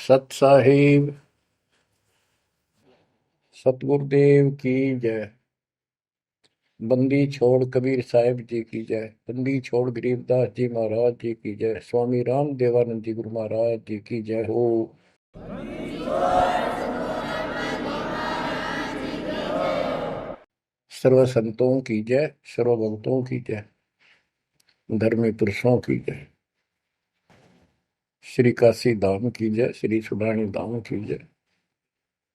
सत साहिब सतगुरुदेव की जय। बंदी छोड़ कबीर साहिब जी की जय। बंदी छोड़ गरीबदास जी महाराज जी की जय। स्वामी राम देवानंद जी गुरु महाराज जी की जय हो। सर्व संतों की जय, सर्व भक्तों की जय, धर्मी पुरुषों की जय। श्री काशी धाम की जय, श्री सुडानी धाम की जय,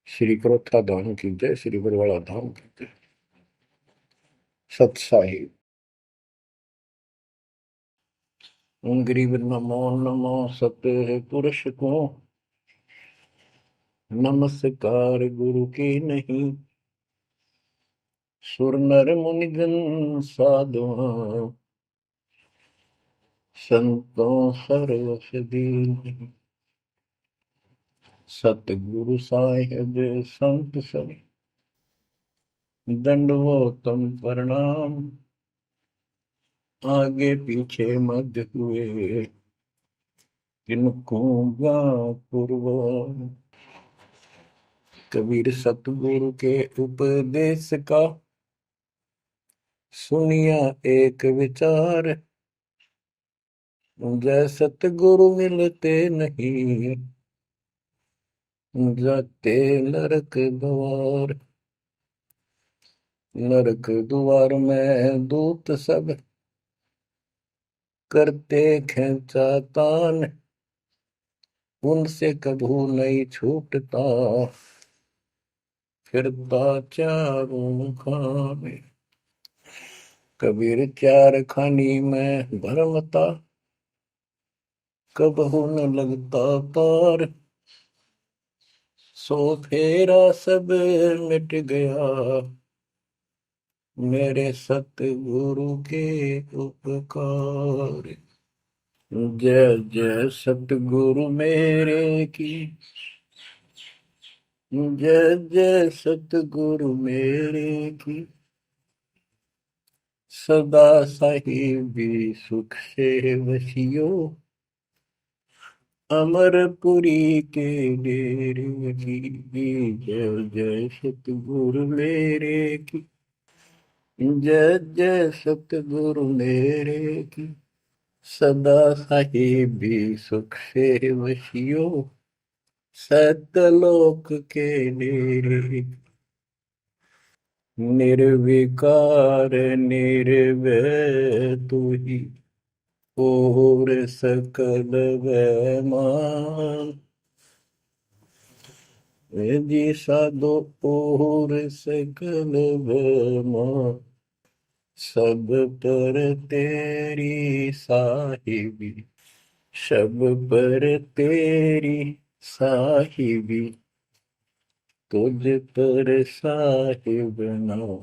श्री क्रोथा धाम की जय, श्री बरवाड़ा धाम की जय। सत साहिब गरीब नमो नमो सत्य पुरुष को नमस्कार गुरु की नहीं। सुर नर मुनिजन साधुआ संतों सर्वस दीन। सतगुरु साहिब संत सब दंडवतम प्रणाम। आगे पीछे मध्य हुए किनको पूर्व। कबीर सतगुरु के उपदेश का सुनिया एक विचार। जय सतगुरु मिलते नहीं जाते नरक द्वार। नरक द्वार में दूत सब करते खेचातान। उनसे कभू नहीं छूटता फिरता चारों खाने। कबीर चार खानी में भरमता कबहू न लगता पार। सो फेरा सब मिट गया मेरे सतगुरु के उपकार। जय जय सतगुरु मेरे की जय जय सतगुरु मेरे की। सदा साहिबी सुख से वसियो अमरपुरी के डेरे की। जय जय सतगुरु मेरे की जय जय सतगुरु मेरे की। सदा साहिबी सुख से वसियो सतलोक के डेरे। निर्विकार निर्भय तू ही और सकल वैमान। जी साधो और सकल वैमान। सब पर तेरी साहिबी सब पर तेरी साहिबी। तुझ पर साहिब नाम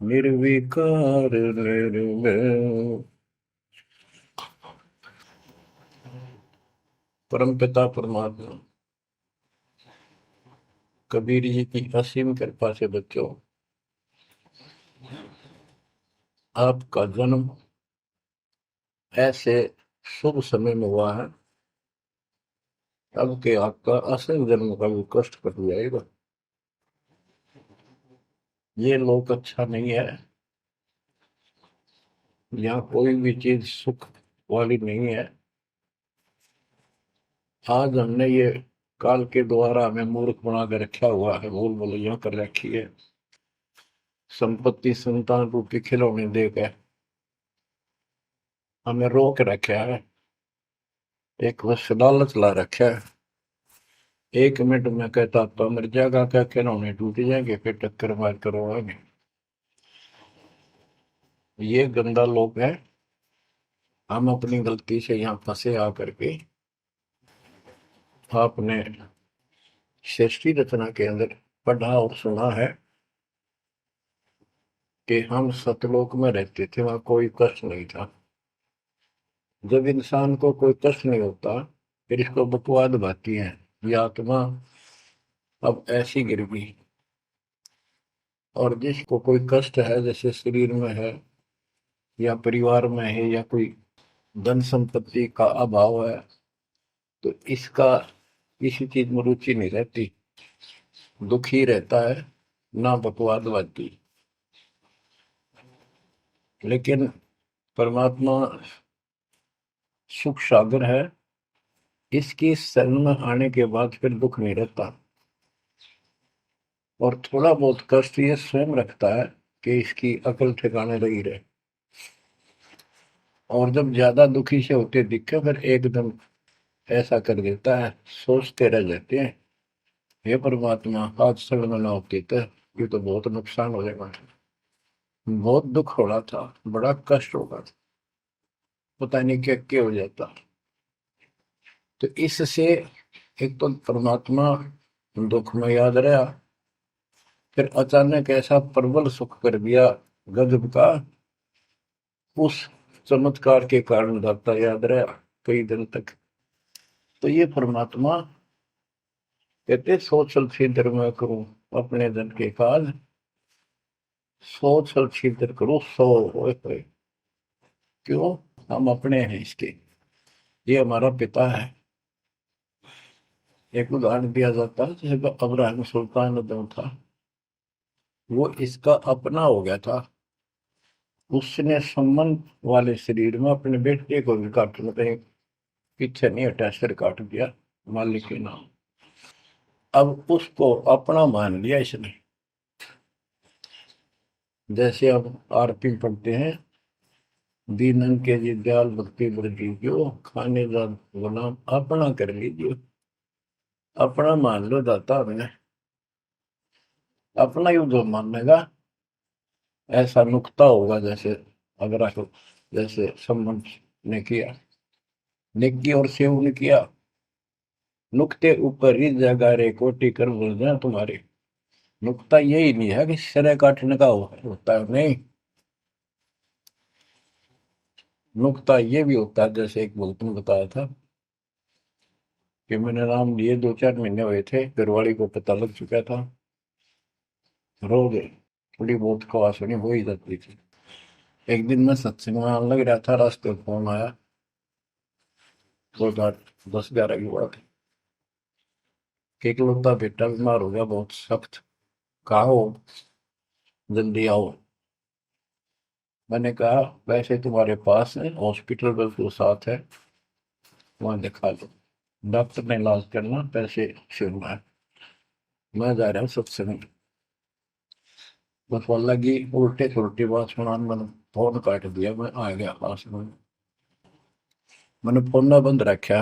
निर्विकार निर्भय। परम पिता परमात्मा कबीर जी की असीम कृपा से बच्चों, आपका जन्म ऐसे शुभ समय में हुआ है अब के आपका असल जन्म का भी कष्ट कट जाएगा। ये लोक अच्छा नहीं है। यहाँ कोई भी चीज सुख वाली नहीं है। आज हमने ये काल के द्वारा हमें मूर्ख बना कर रखा हुआ है, बोल बोलो यहाँ कर रखी है। संपत्ति संतान रूपी खिलौने देकर हमें रोक रखा है। एक बस लालच ला रखा है। 1 मिनट में कहता तो मर जाएगा, क्या खिलौने टूट जाएंगे, फिर टक्कर मार करवाएंगे। ये गंदा लोग है। हम अपनी गलती से यहाँ फंसे आकर के। आपने सृष्टि रचना के अंदर पढ़ा और सुना है कि हम सतलोक में रहते थे, वहां कोई कष्ट नहीं था। जब इंसान को कोई कष्ट नहीं होता फिर इसको बकवाद भाती है। ये आत्मा अब ऐसी गिर गई। और जिसको कोई कष्ट है, जैसे शरीर में है या परिवार में है या कोई धन संपत्ति का अभाव है, तो इसका किसी चीज में रुचि नहीं रहती, दुखी रहता है, ना बकवादवादी। लेकिन परमात्मा सुख सागर है, इसकी शरण में आने के बाद फिर दुख नहीं रहता। और थोड़ा बहुत कष्ट ये स्वयं रखता है कि इसकी अकल ठिकाने लगी रहे। और जब ज्यादा दुखी से होते दिखे फिर एकदम ऐसा कर देता है, सोचते रह जाते हैं, हे परमात्मा आज शरण ना होती तो ये तो बहुत नुकसान हो जाएगा, बहुत दुख हो रहा था, बड़ा कष्ट होगा, पता नहीं क्या क्या हो जाता। तो इससे एक तो परमात्मा दुख में याद रहा, फिर अचानक ऐसा प्रबल सुख कर दिया गजब का, उस चमत्कार के कारण दाता याद रहा कई दिन तक। तो ये परमात्मा कहते सोचल छिद्र में करूं अपने जन के काज, सोचल छिद्र करूं सो होए। क्यों? हम अपने हैं इसके, ये हमारा पिता है। एक उदाहरण दिया जाता है, जैसे अब्राहम सुल्तान जो था वो इसका अपना हो गया था, उसने संबंध वाले शरीर में अपने बेटे को भी काटने कहीं पीछे नहीं हटा, सिर काट दिया मालिक के नाम। अब उसको अपना मान लिया इसने। जैसे अब आरती पढ़ते हैं, दीनन के जी दयाल भक्ति वृद्धि जो खाने जा गुलाम अपना कर लीजिए, अपना मान लो दाता हमने, अपना ही जो मानेगा ऐसा नुकता होगा। जैसे अगर आपको जैसे संबंध ने किया, नेकी और सेव ने किया, नुक्ते ऊपर ही जगह रे कोटि कर बोल जाए तुम्हारे। नुकता यही नहीं है कि सिरे काटने का होता है, नहीं, नुकता ये भी होता है। जैसे एक बुजुर्ग ने बताया था कि मैंने नाम लिए 2-4 महीने हुए थे, घरवाली को पता लग चुका था, रो गए, थोड़ी बहुत खवास होनी हो ही जाती थी। एक दिन मैं सत्संग में आने लग रहा था, रास्ते में फोन आया, दो 10-11 की बात है, कि इकलौता बेटा बीमार हो गया बहुत सख्त, कहा हो, जल्दी आओ। मैंने कहा वैसे तुम्हारे पास है हॉस्पिटल बिल्कुल साथ है, वहां दिखा लो, डॉक्टर ने इलाज करना, पैसे शुरू है, मैं जा रहा हूँ सत्संग। बस वो लगी उल्टे सुलटी बात सुनाने, मैंने फोन काट दिया, मैं आ गया पास में, मैंने फोन ना बंद रखा।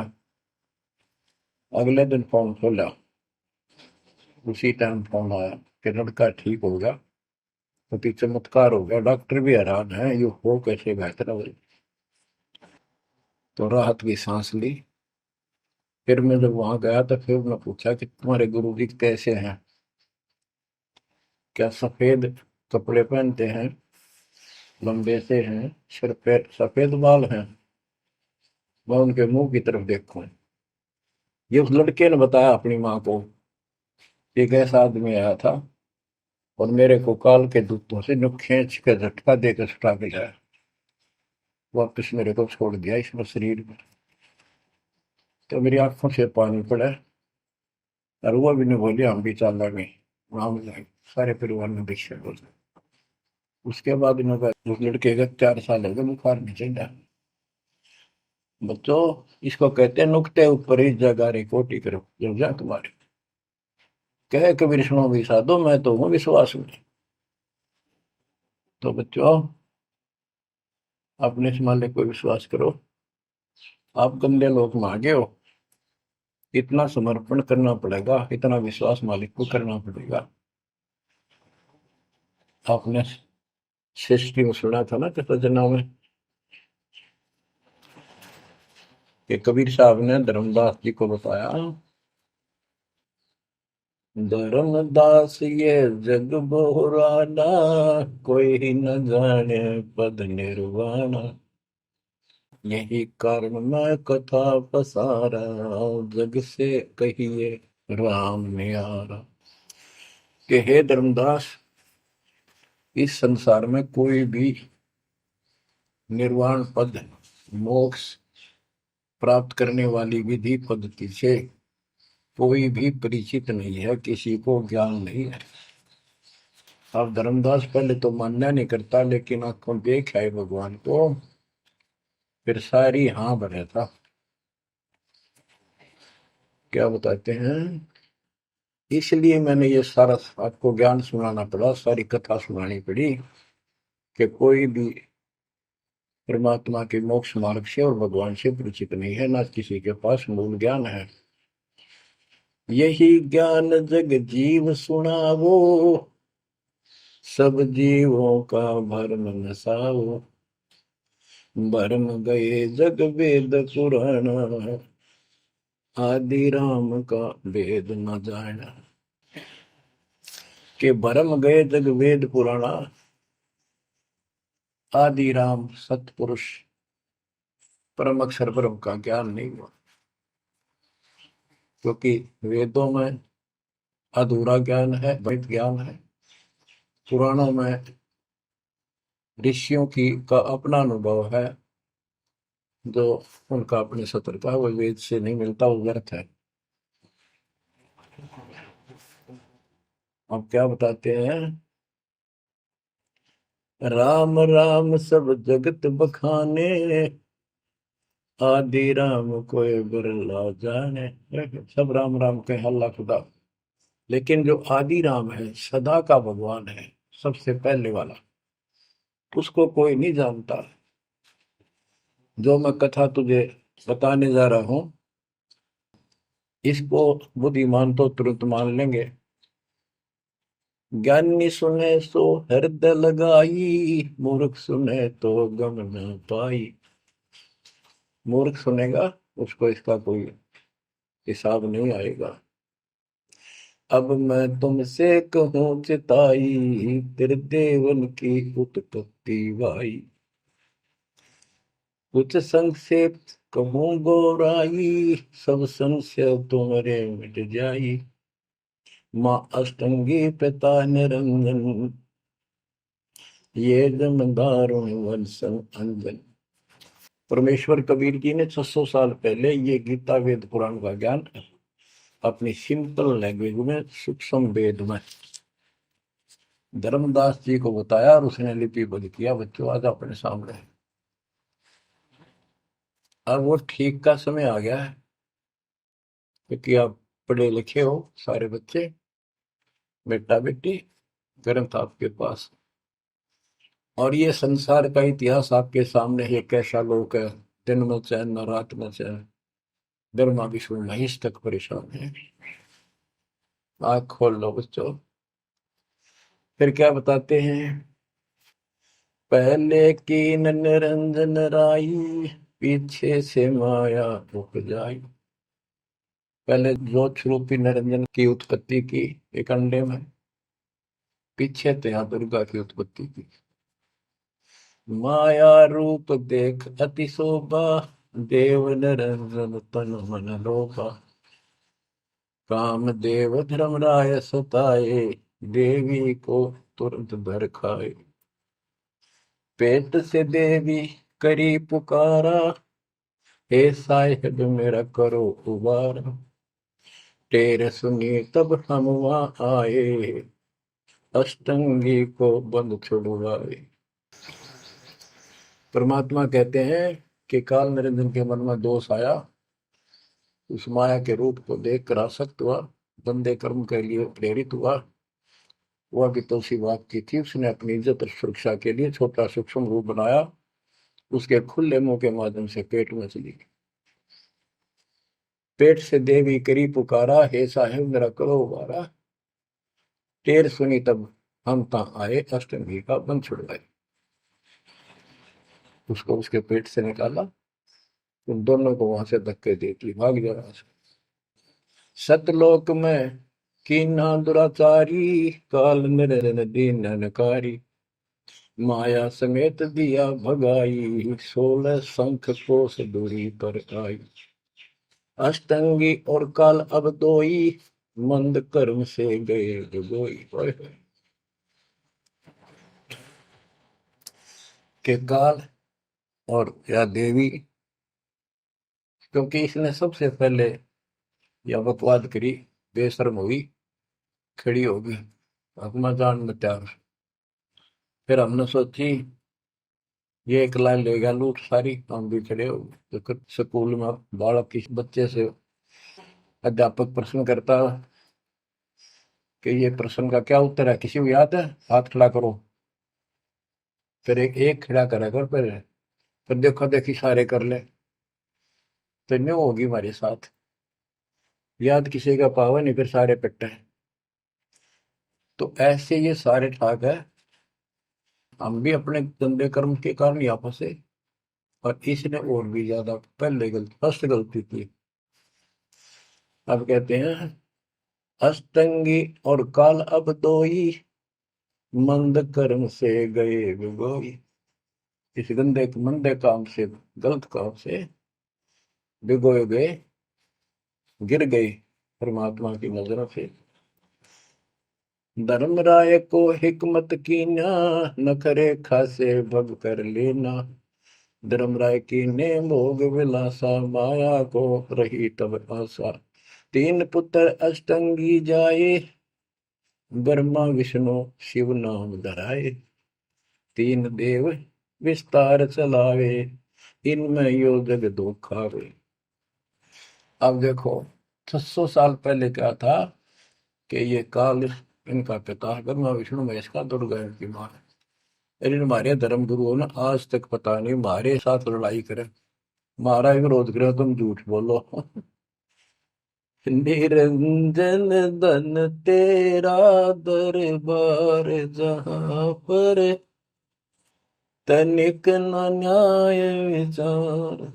अगले दिन फोन खोला, उसी टाइम फोन आया कि लड़का ठीक हो गया, अति चमत्कार हो गया, डॉक्टर भी हैरान है ये हो कैसे बेहतर हो। तो राहत की सांस ली। फिर मैं जब वहां गया तो फिर मैं पूछा कि तुम्हारे गुरु जी कैसे हैं, क्या सफेद कपड़े पहनते हैं, लंबे से हैं, सिर पे सफेद बाल हैं। मैं उनके मुंह की तरफ देखूं, ये उस लड़के ने बताया अपनी माँ को, एक ऐसा आदमी आया था और मेरे को काल के दूतों से नुक खींच के झटका देकर छुटा के लाया, वापिस मेरे को छोड़ दिया इसमें शरीर में। तो मेरी आंखों से पानी पड़ा, और वो भी नहीं बोली हम भी चाल गए, वहां जाए सारे परिवार ने दीक्षा बोल। उसके बाद इन्होंने उस लड़के का 4 साल हो गए, बुखार नहीं चढ़ा। बच्चों, इसको कहते हैं नुकते ऊपर ही जगह रे कोटि करो जब जा तुम्हारे, कहे कबीर सुनो भी साधो मैं तो हूँ विश्वास में। तो बच्चों, अपने से मालिक को विश्वास करो। आप गंदे लोग मांगे हो, इतना समर्पण करना पड़ेगा, इतना विश्वास मालिक को करना पड़ेगा। आपने सृष्टि में सुना था ना कृतज्ञता में कि कबीर साहब ने धर्मदास जी को बताया, धर्मदास ये जग बोराना, कोई न जाने पद निर्वाणा, यही कारण मैं कथा पसारा, जग से कहिए राम नियारा। कि हे धर्मदास, इस संसार में कोई भी निर्वाण पद, मोक्ष प्राप्त करने वाली विधि पद्धति से कोई भी परिचित नहीं है, किसी को ज्ञान नहीं है। अब धर्मदास पहले तो मानना नहीं करता, लेकिन आंखों देख आए भगवान को, फिर सारी हाँ भरे था। क्या बताते हैं, इसलिए मैंने ये सारा आपको ज्ञान सुनाना पड़ा, सारी कथा सुनानी पड़ी कि कोई भी परमात्मा के मोक्ष मार्ग से और भगवान से परिचित नहीं है, ना किसी के पास मूल ज्ञान है। यही ज्ञान जग जीव सुनावो, सब जीवों का भरम नसाओ। भरम गए जग वेद पुराण, आदि राम का वेद न जाना। के भरम गए जग वेद पुराणा, आदि राम सतपुरुष परम अक्षर ब्रह्म का ज्ञान नहीं हुआ। क्योंकि वेदों में अधूरा ज्ञान है, वैध ज्ञान है। पुराणों में ऋषियों की का अपना अनुभव है, जो उनका अपने सत्र का, वो वेद से नहीं मिलता, वो व्यर्थ है। अब क्या बताते हैं, राम राम सब जगत बखाने, आदि राम कोई बिरला जाने। सब राम राम के हल्ला खुदा, लेकिन जो आदि राम है, सदा का भगवान है, सबसे पहले वाला, उसको कोई नहीं जानता। जो मैं कथा तुझे बताने जा रहा हूं, इसको बुद्धिमान तो तुरंत मान लेंगे। ज्ञानी सुने सो हृदय लगाई, मूर्ख सुने तो गम न पाई। मूर्ख सुनेगा, उसको इसका कोई हिसाब नहीं आएगा। अब मैं तुमसे कहूँ चिताई, तेरे देवन की उत्पत्ति वाई। कुछ संक्षेप कहूँ गौराई, सब संशय तुम्हारे मिट जाई। माँ अष्टंगी पिता निरंजन, ये जमदारुण वंशन अंजन। परमेश्वर कबीर जी ने 600 साल पहले ये गीता वेद पुराण का ज्ञान अपनी सिंपल लैंग्वेज में, सूक्ष्म वेद में धर्मदास जी को बताया, और उसने लिपिबद्ध किया। बच्चों आज अपने सामने है। अब वो ठीक का समय आ गया है, क्योंकि आप पढ़े लिखे हो सारे बच्चे, बेटा बेटी, ग्रंथ आपके पास, और ये संसार का इतिहास आपके सामने है। कैसा लोग है, दिन में चैन न रात में चैन, गर्मा विष्णु महेश तक परेशान है। आँख खोल लो बच्चों। फिर क्या बताते हैं, पहले कीन निरंजन राई, पीछे से माया उपजाई। पहले ज्योत रूपी निरंजन की उत्पत्ति की एक अंडे में, पीछे तो यहाँ दुर्गा की उत्पत्ति की। माया रूप देख अति शोभा, देव निरंजन तन मन लोभा। काम देव धर्मराय सताए, देवी को तुरंत धर खाए। पेट से देवी करी पुकारा, हे साहिब मेरा करो उबारा। टेर सुनी तब हम वहां आए, अष्टंगी को बंद छुड़वाए। परमात्मा कहते हैं कि काल निरंजन के मन में दोष आया, उस माया के रूप को देखकर आसक्त हुआ, बंदे कर्म के लिए प्रेरित हुआ। वह भी तो उसी बात की थी, उसने अपनी इज्जत और सुरक्षा के लिए छोटा सूक्ष्म रूप बनाया, उसके खुले मुंह के माध्यम से पेट में चली गई। पेट से देवी करी पुकारा, हे साहेब मेरा करो उबारा। टेर सुनी तब हम ता आए, अष्टमी का बंध छुड़वाए। उसको उसके पेट से निकाला, उन दोनों को वहां से धक्के दे दी, भाग जा रहा। सतलोक में कीना दुराचारी, काल निरंजन दीन नकारी। माया समेत दिया भगाई, 16 शंख कोस दूरी पर आई। अष्टंगी और काल अब दोई, मंद कर्म से गए डुबोई। के काल और या देवी, क्योंकि इसने सबसे पहले या बकवाद करी, बेशर्म हुई, खड़ी होगी, हकमा जान में तैयार। फिर हमने सोची ये एक लाइन ले गया लूट सारी, हम भी खड़े हो गए। तो स्कूल में बालक किसी बच्चे से अध्यापक प्रश्न करता कि ये प्रश्न का क्या उत्तर है, किसी को याद है, हाथ खड़ा करो। फिर एक एक खड़ा करा कर, फिर देखो देखी सारे कर ले, तो न्यू होगी हमारे साथ। याद किसी का पावा नहीं, फिर सारे पिट्टे। तो ऐसे ये सारे ठाक है, हम भी अपने गंदे कर्म के कारण यहाँ फंसे, और इसने और भी ज्यादा पहले गलती, फर्स्ट गलती की। अब कहते हैं अष्टंगी और काल अब दोई, मंद कर्म से गए बिगोई। इस गंदे मंदे काम से, गलत काम से भिगोए गए, गिर गए परमात्मा की नजरों से। धर्मराय को हिकमत कीना, नखरे खासे भग कर लेना। धर्मराय की ने भोग विलासा, माया को रही तब आशा। तीन पुत्र अष्टंगी जाए, ब्रह्मा विष्णु शिव नाम धराए। तीन देव विस्तार चलावे, इनमें यो जग दो खावे। अब देखो 600 साल पहले क्या था कि ये काल इनका पिता ब्रह्मा विष्णु महेश का, दुर्गा इनकी मां है। लेकिन हमारे धर्म गुरुओं ने आज तक पता नहीं हमारे साथ लड़ाई करे, हमारा विरोध करे, तुम झूठ बोलो। निरंजन धन तेरा दरबार, जहां पर तनिक न न्याय विचार।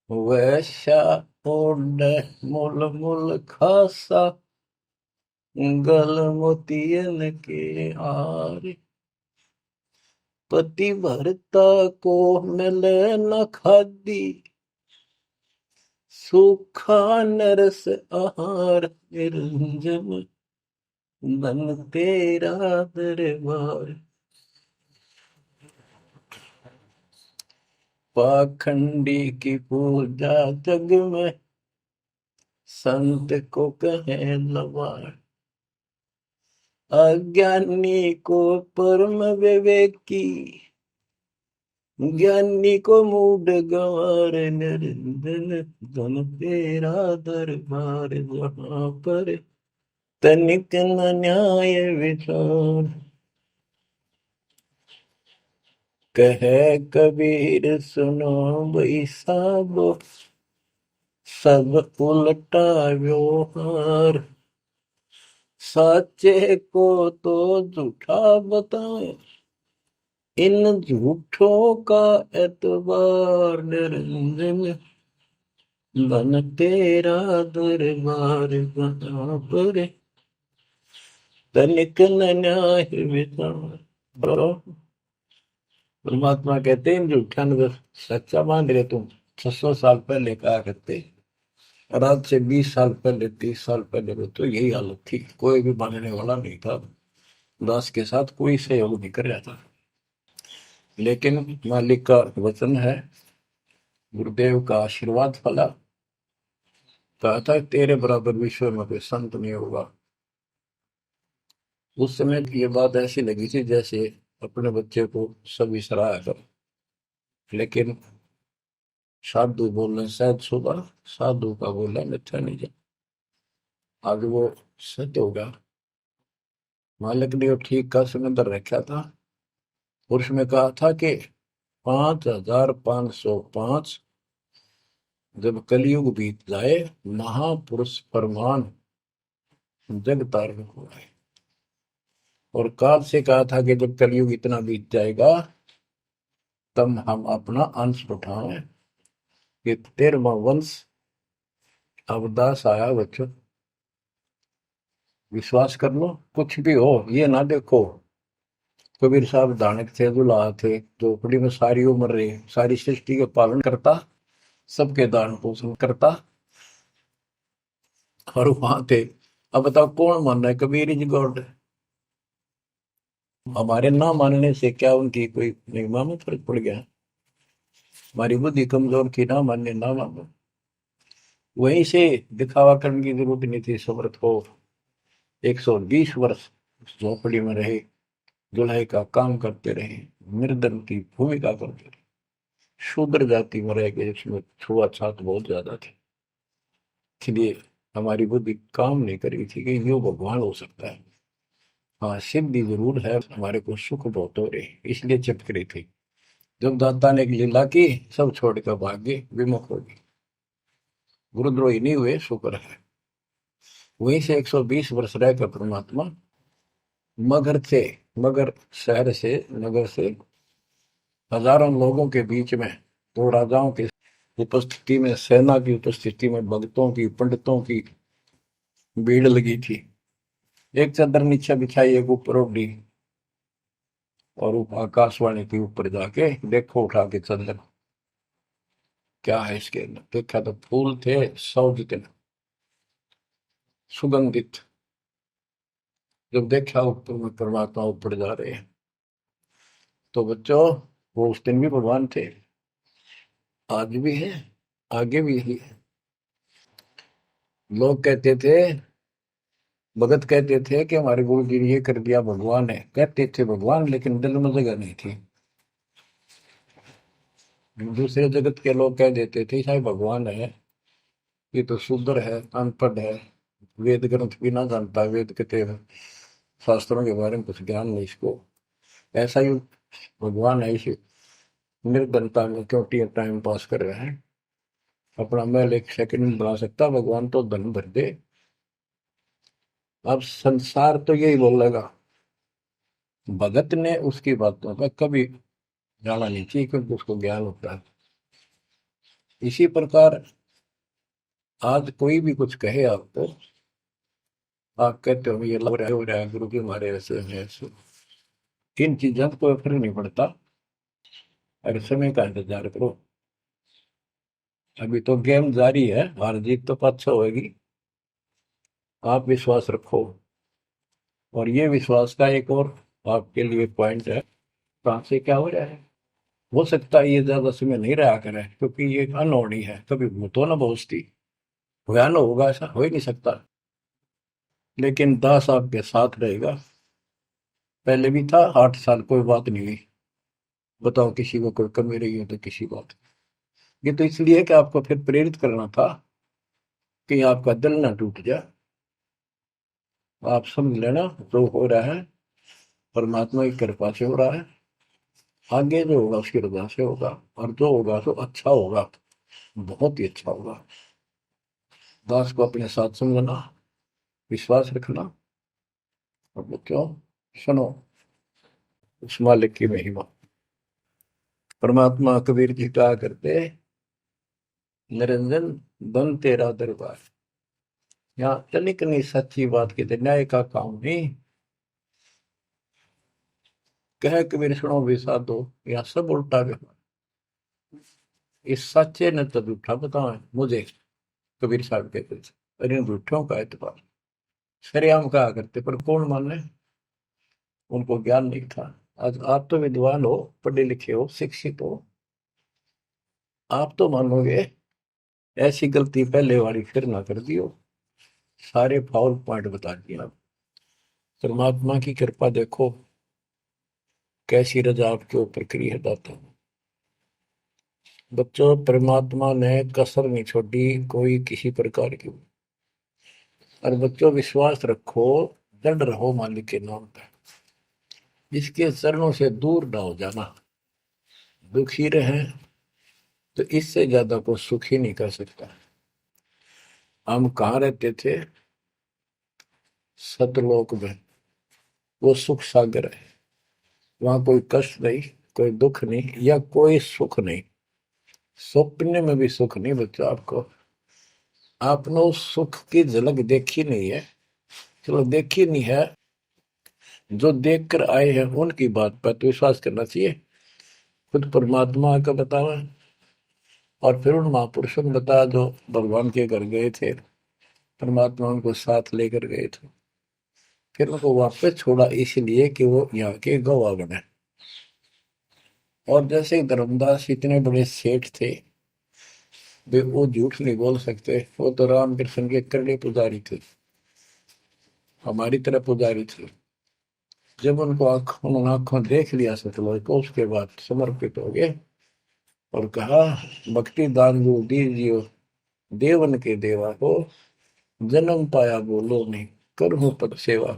वैश्या ओढ़ मूल मूल खासा, गल मोतियन के हार। पति भरता को मिले न खादी, सूखा नरस आहार। निरंजन धन तेरा दरबार। पाखंडी की पूजा जग में, संत को कहे लवार। अज्ञानी को परम विवेकी, ज्ञानी को मूड गंवार। निरंजन धन तेरा दरबार, जहां पर तनिक न न्याय विचार। कहे कबीर सुनो भाई साबो, सब उल्टा व्यवहार। साचे को तो झूठा बताए, इन झूठों का एतबार। निरंजन धन तेरा दरबार, जहां पर तनिक न न्याय विचार। परमात्मा कहते हैं झूठा न सच्चा मान रहे तुम। 600 साल पहले कहा करते, और आज से 20 साल पहले, 30 साल पहले में तो यही हालत थी, कोई भी मानने वाला नहीं था, दास के साथ कोई सहयोग नहीं कर रहा था। लेकिन मालिक का वचन है, गुरुदेव का आशीर्वाद फला। कहा था तेरे बराबर विश्व में कोई संत नहीं होगा। उस समय ये बात ऐसी लगी थी जैसे अपने बच्चे को सभी सराहा कर। लेकिन साधु बोलने शायद सुबह, साधु का बोलना मिथ्या नहीं जा। आज वो सत्य होगा। मालिक ने वो ठीक का समंदर रखा था, और उसमें कहा था कि 5505 जब कलयुग बीत जाए, महापुरुष फरमान जग तारण हो जाए। और काल से कहा था कि जब कलयुग इतना बीत जाएगा, तब हम अपना अंश उठाएं कि 13वां वंश अवदास आया। बच्चों विश्वास कर लो, कुछ भी हो, ये ना देखो कबीर साहब दानक थे, दुल्हा थे, झोपड़ी में सारी उम्र रहे, सारी सृष्टि का पालन करता, सबके दान पोषण करता, और वहां थे। अब बताओ कौन मान रहा है कबीर इज गॉड? हमारे ना मानने से क्या उनकी कोई महिमा में फर्क पड़ गया? हमारी बुद्धि कमजोर की, ना मानने ना मानो। वहीं से दिखावा करने की जरूरत नहीं थी। समर्थ को 120 वर्ष उस झोपड़ी में रहे, दुल्हे का काम करते रहे, निर्धन की भूमिका करते रहे, शूद्र जाति में रह गए, इसमें छुआछात बहुत ज्यादा थी। इसलिए हमारी बुद्धि काम नहीं कर रही थी कि यो भगवान हो सकता है। हाँ, सिद्धि जरूर है, हमारे को सुख बहुत हो रहे, इसलिए चिपक रही थी। जब दाता ने एक लीला की, सब छोड़कर भाग गए, विमुख हो गए, गुरुद्रोही नहीं हुए, शुक्र है। वहीं से 120 वर्ष रहकर परमात्मा मगध से, मगर शहर से, नगर से हजारों लोगों के बीच में, दो राजाओं की उपस्थिति में, सेना की उपस्थिति में, भक्तों की, पंडितों की भीड़ लगी थी। एक चादर नीचे बिछाई, एक ऊपर ओढ़ी, और आकाशवाणी के ऊपर जाके देखो उठा के चादर, क्या है इसके अंदर। देखा तो फूल थे 100 जितने, सुगंधित। जब देखा ऊपर में परमात्मा ऊपर जा रहे हैं, तो बच्चों वो उस दिन भी भगवान थे, आज भी है, आगे भी ही है। लोग कहते थे, भगत कहते थे कि हमारे गुरु जी ने ये कर दिया, भगवान है। कहते थे भगवान, लेकिन दिल में जगह नहीं थी। दूसरे जगत के लोग कह देते थे शायद भगवान है, ये तो शूद्र है, अनपढ़ है, वेद ग्रंथ भी ना जानता, वेद के शास्त्रों के बारे में कुछ ज्ञान नहीं इसको, ऐसा ही भगवान है, इसे निर्धनता में क्यों टाइम पास कर रहे हैं, अपना महल एक सेकंड में बना सकता, भगवान तो धन भर दे। अब संसार तो यही बोलेगा। भगत ने उसकी बातों पर कभी जाना नहीं चाहिए, क्योंकि उसको ज्ञान होता है। इसी प्रकार आज कोई भी कुछ कहे आपको, आप कहते हो ये लग रहा है, हो रहा है, गुरु जी हमारे ऐसे हैं ऐसे, इन चीजों को फर्क नहीं पड़ता। अगर समय का इंतजार करो, अभी तो गेम जारी है, हार जीत तो पाछो होगी। आप विश्वास रखो। और ये विश्वास का एक और आपके लिए पॉइंट है, कहाँ से क्या हो रहा है। हो सकता है ये ज्यादा समय नहीं रहा करे, क्योंकि ये अनहोनी है, कभी भूतो ना पहुंचती, भयान होगा, ऐसा हो ही नहीं सकता। लेकिन दास आपके साथ रहेगा, पहले भी था, 8 साल कोई बात नहीं हुई। बताओ किसी को कोई कमी रही हो तो किसी बात। ये तो इसलिए कि आपको फिर प्रेरित करना था, कि आपका दिल ना टूट जाए। आप समझ लेना, जो हो रहा है परमात्मा की कृपा से हो रहा है, आगे जो होगा उसकी रजा से होगा, और जो होगा तो अच्छा होगा, बहुत ही अच्छा होगा। दास को अपने साथ समझना, विश्वास रखना। और बच्चों सुनो उस मालिक की महिमा। परमात्मा कबीर जी कहा करते, निरंजन बन तेरा दरबार। यहाँ तनिक नहीं सच्ची बात कहते, न्याय का काम नहीं। कह कबीर सुनो भी साधो, यहाँ सब उल्टा व्यवहार। इस सच्चे ने तो झूठा बताओ मुझे, कबीर साहब कहते थे, अरे इन झूठों का एतबार। सरेआम कहा करते, पर कौन माने, उनको ज्ञान नहीं था। आज आप तो विद्वान हो, पढ़े लिखे हो, शिक्षित हो, आप तो मानोगे ऐसी गलती पहले वाली फिर ना कर दियो। सारे फाउल पॉइंट बता दिए आप। परमात्मा की कृपा देखो, कैसी रजा आपके ऊपर करी है दाता। बच्चों परमात्मा ने कसर नहीं छोड़ी कोई किसी प्रकार की। और बच्चों विश्वास रखो, दृढ़ रहो मालिक के नाम पे, इसके चरणों से दूर ना हो जाना। दुखी रहे तो इससे ज्यादा को सुख ही नहीं कर सकता। हम कहाँ रहते थे, सतलोक में, वो सुख सागर है। वहां कोई कष्ट नहीं, कोई दुख नहीं, या कोई सुख नहीं। स्वप्न में भी सुख नहीं बच्चों आपको। आपने उस सुख की झलक देखी नहीं है, चलो देखी नहीं है, जो देख कर आए हैं उनकी बात पर तो विश्वास करना चाहिए। खुद परमात्मा का बतावा, और फिर उन महापुरुषों ने बताया जो भगवान के घर गए थे, परमात्मा उनको साथ लेकर गए थे, फिर उनको वापस छोड़ा इसलिए कि वो यहाँ के गवाह बने। और जैसे धर्मदास इतने बड़े सेठ थे, वे वो झूठ नहीं बोल सकते। वो तो रामकृष्ण के करड़े पुजारी थे, हमारी तरह पुजारी थे। जब उनको उन्होंने आंखों देख लिया सतलोक को, उसके बाद समर्पित हो गए और कहा, भक्ति दान जो दीजियो देवन के देवा हो, जन्म पाया बोलो नहीं करूं पद सेवा।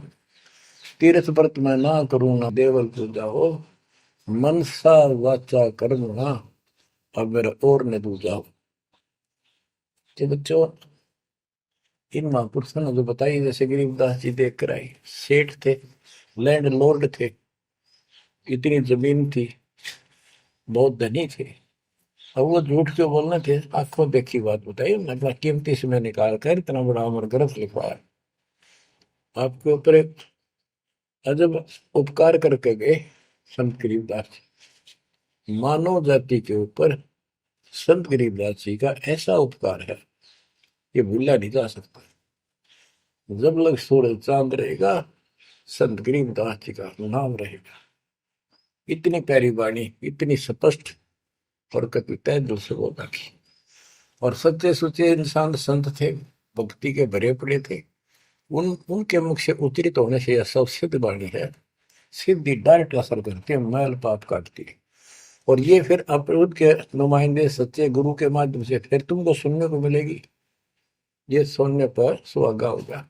तीर्थ व्रत मैं ना करूं ना देवल पूजा हो, मनसा वाचा कर्म ना अब मेरा और न दूजा हो। तो बच्चों, इन महापुरुषों ने जो बताई, जैसे गरीबदास जी देख कर आई, सेठ थे, लैंड लॉर्ड थे, इतनी जमीन थी, बहुत धनी थे। अब वो झूठ क्यों बोलना थे? आंखों देखी बात बताई, अपना कीमती समय निकाल कर इतना बड़ा अमर ग्रंथ लिखवाया, आपके ऊपर एक अजब उपकार करके गए संत गरीबदास जी। मानव जाति के ऊपर संत गरीबदास जी का ऐसा उपकार है, ये भूला नहीं जा सकता। जब लग सूरज चांद रहेगा, संत गरीबदास जी का नाम रहेगा। इतनी प्यारी वाणी, इतनी स्पष्ट और कभी तय दिल से बोला की। और सच्चे सुचे इंसान संत थे, भक्ति के भरे पड़े थे। उनके मुख से उच्चरित होने से यह सब सिद्ध वाणी है, सिद्धि डायरेक्ट असर करती है, मैल पाप काटती है। और ये फिर अपरूद के नुमाइंदे सच्चे गुरु के माध्यम से फिर तुमको सुनने को मिलेगी। ये सुनने पर सुहागा होगा।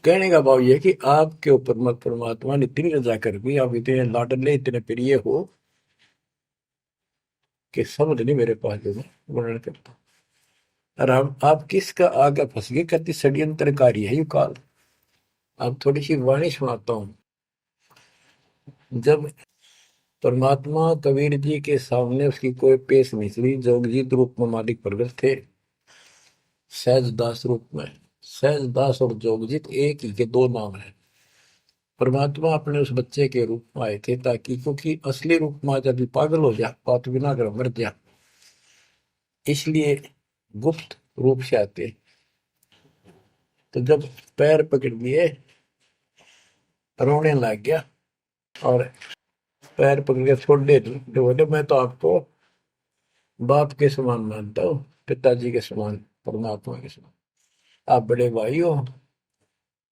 कहने का भाव ये कि आपके ऊपर मत परमात्मा ने इतनी रजा कर दी, आप इतने लाडले इतने प्रिय हो कि समझ नहीं मेरे पास जो वर्णन करता। और आप किसका आगे फंस गए, कहती षड्यंत्रकारी है यू काल। अब थोड़ी सी वाणी सुनाता हूं। जब परमात्मा कबीर जी के सामने उसकी कोई पेश नहीं चली, जोगजीत रूप में मालिक प्रगट थे, सहजदास रूप में। सहजदास और जोगजीत एक ही के दो नाम है। परमात्मा अपने उस बच्चे के रूप में आए थे, ताकि क्योंकि असली रूप में जब पागल हो जा, बात बिना कर मर जा, इसलिए गुप्त रूप से आते। तो जब पैर पकड़ लिए, रोने लग गया और पैर पकड़ के छोड़ दे, तो बोले मैं तो आपको बाप के समान मानता हूँ, पिताजी के समान, परमात्मा के समान। आप बड़े भाई हो,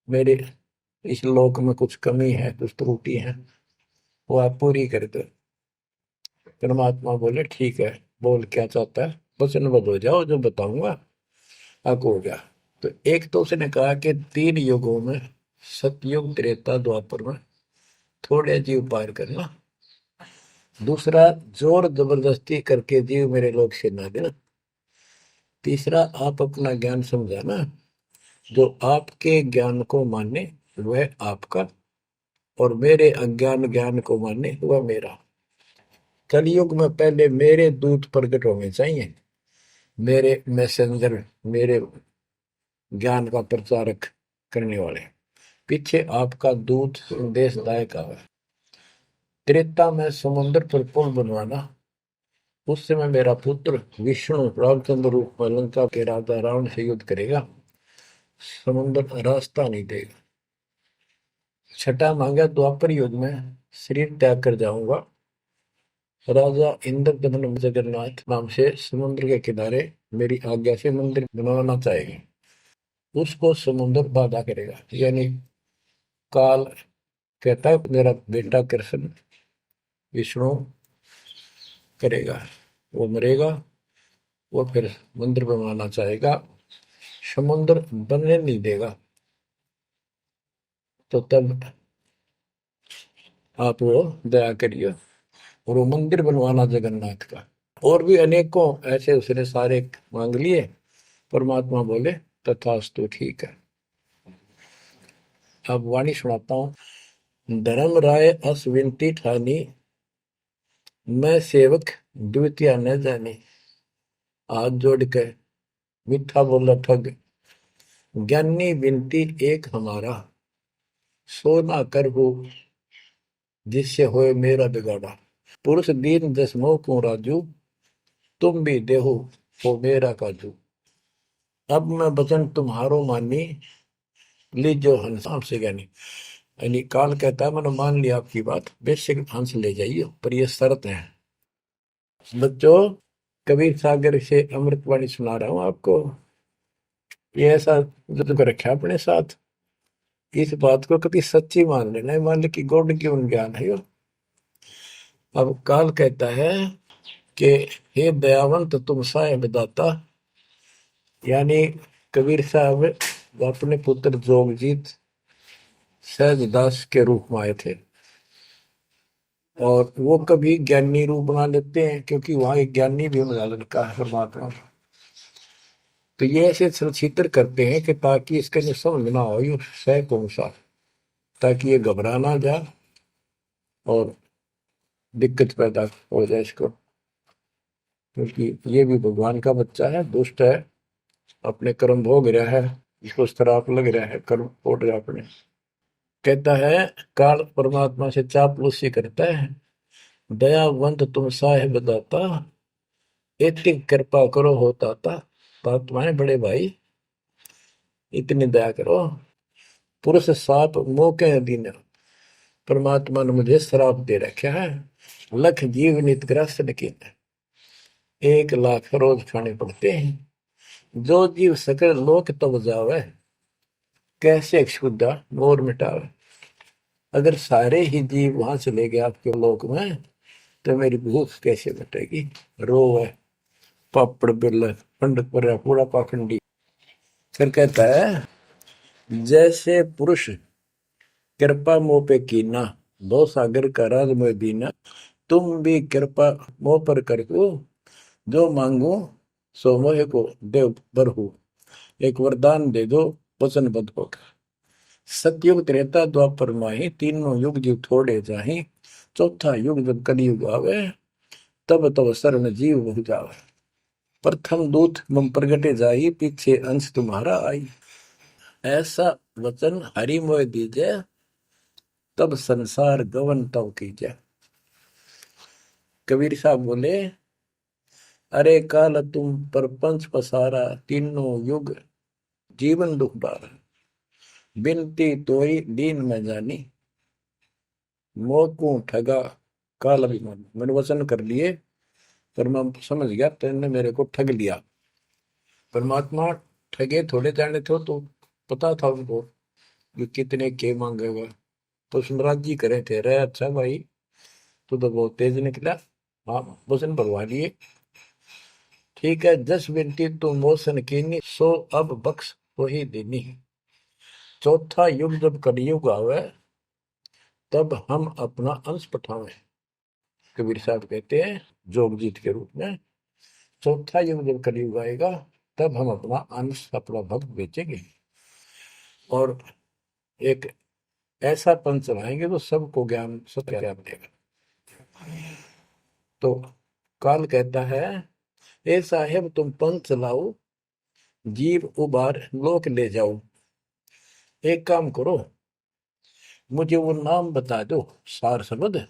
मेरे इस लोक में कुछ कमी है, कुछ त्रुटि है, वो आप पूरी कर दो। परमात्मा बोले ठीक है, बोल क्या चाहता है, वचनबद्ध हो जाओ, जो बताऊंगा हक हो गया। तो एक तो उसने कहा कि 3 युगों में, सतयुग त्रेता द्वापर में थोड़े जीव पार करना। दूसरा, जोर जबरदस्ती करके जीव मेरे लोग से ना देना। तीसरा, आप अपना ज्ञान समझाना, जो आपके ज्ञान को माने वह आपका, और मेरे अज्ञान ज्ञान को माने वह मेरा। कलयुग में पहले मेरे दूत प्रकट होने चाहिए, मेरे मैसेंजर, मेरे ज्ञान का प्रचारक करने वाले। पीछे आपका दूत संदेशदायक आवे। त्रेता में समुद्र पर पुल बनवाना, उस समय मेरा पुत्र विष्णु रामचंद्र रूप में लंका के राजा रावण से युद्ध करेगा, समुद्र रास्ता नहीं देगा। छठा मांगा, द्वापर युग में शरीर त्याग कर जाऊंगा, राजा इंद्रदमन जगन्नाथ नाम से समुद्र के किनारे मेरी आज्ञा से मंदिर बनवाना चाहेगा, उसको समुद्र बाधा करेगा। यानी काल कहता है मेरा बेटा कृष्ण विष्णु करेगा, वो मरेगा, वो फिर मंदिर बनवाना चाहेगा, समुद्र बनने नहीं देगा। तो तब आप वो दया करिए और वो मंदिर बनवाना जगन्नाथ का। और भी अनेकों ऐसे उसने सारे मांग लिए। परमात्मा बोले तथास्तु, ठीक है। अब वाणी सुनाता हूं। धर्म राय अस विनती ठानी, मैं सेवक द्वितीय न जानी। हाथ जोड़ के मीठा बोला ठग, ज्ञानी विनती एक हमारा, सो ना कर हो जिससे होए मेरा बिगाड़ा। पुरुष दीन दसमो को राजू, तुम भी देहो हो मेरा काजू। अब मैं वचन तुम्हारो मानी, लीजो हंस से ज्ञानी। यानी काल कहता है मैंने मान लिया आपकी बात, बेशक हंस ले जाइए, पर ये शर्त है। बच्चों, कबीर सागर से अमृतवाणी सुना रहा हूं आपको। ये ऐसा जो कर रखा अपने साथ, इस बात को कभी सच्ची मान लेना, मान ले कि गॉड की उन ज्ञान है यो। अब काल कहता है कि हे दयावंत तुम साहेब दाता, यानी कबीर साहब अपने पुत्र जोगजीत सहजदास के रूप में आए थे, और वो कभी ज्ञानी रूप बना लेते हैं क्योंकि वहां एक ज्ञानी भी बना लड़का है परमात्मा। तो ये ऐसे छत्र करते हैं कि ताकि इसका जो समझ ना हो, ये सह कौन सा, ताकि ये घबरा ना जाए और दिक्कत पैदा हो जाए इसको, क्योंकि ये भी भगवान का बच्चा है, दुष्ट है, अपने कर्म भोग रहा है, इसको श्राप लग रहा है, कर्म फोड़ रहा है अपने। कहता है काल परमात्मा से चापलूसी करता है, दयावंत तुम साहेब दाता, इतनी कृपा करो हो ताता, तुम्हारे बड़े भाई इतनी दया करो। पुरुष साप मौके दिन परमात्मा ने मुझे श्राप दे रखा है, लख जीव नित ग्रस्त लेकिन 1 लाख रोज खाने पड़ते हैं। जो जीव सकल लोक तब जावे, कैसे क्षुदा मोर मिटावे। अगर सारे ही जीव वहां चले गए आपके लोक में, तो मेरी भूख कैसे मिटेगी। रो है पापड़ बिल पंडित पर पूरा पाखंडी। फिर कहता है जैसे पुरुष कृपा मोह पे कीना, दो सागर का राज में दीना, तुम भी कृपा मोह पर कर दो, जो मांगो सो मोह को देव बरहु। एक वरदान दे दो वचनबद्ध होकर। सतयुग त्रेता द्वापर माही, तीनों युग जीव थोड़े जाही, चौथा युग जब कलयुग आवे, तब तब शरण जीव बहु जावे। प्रथम दूत मम प्रगटे जाई, पीछे अंश तुम्हारा आई। ऐसा वचन हरि मोह दीजे, तब संसार गवन तव कीजे। कबीर साहब बोले अरे काल तुम परपंच पसारा, तीनों युग जीवन दुख बारा। बिनती तोरी दीन में जानी, मोह ठगा काल अभिमानी। मैंने वचन कर लिए पर मैं समझ गया तेने मेरे को ठग लिया। परमात्मा ठगे थोड़े जाने थे, तो पता था उनको कि कितने के मांगेगा, तो सुमराज जी करे थे रे अच्छा भाई, तू तो बहुत तेज निकला, हाँ वचन भरवा लिए। ठीक है, जस बिनती तू मोसन कीनी, सो अब बख्श हो ही देनी। चौथा युग जब कलयुग आवे, तब हम अपना अंश पठावे। कबीर साहब कहते हैं जोगजीत के रूप में, चौथा युग जब कलयुग आएगा, तब हम अपना अंश अपना भक्त बेचेंगे और एक ऐसा पंथ चलाएंगे तो सबको ज्ञान सत्य ज्ञान देगा। तो काल कहता है ए साहेब तुम पंथ चलाओ, जीव उबार लोक ले जाओ। एक काम करो, मुझे वो नाम बता दो सार शब्द,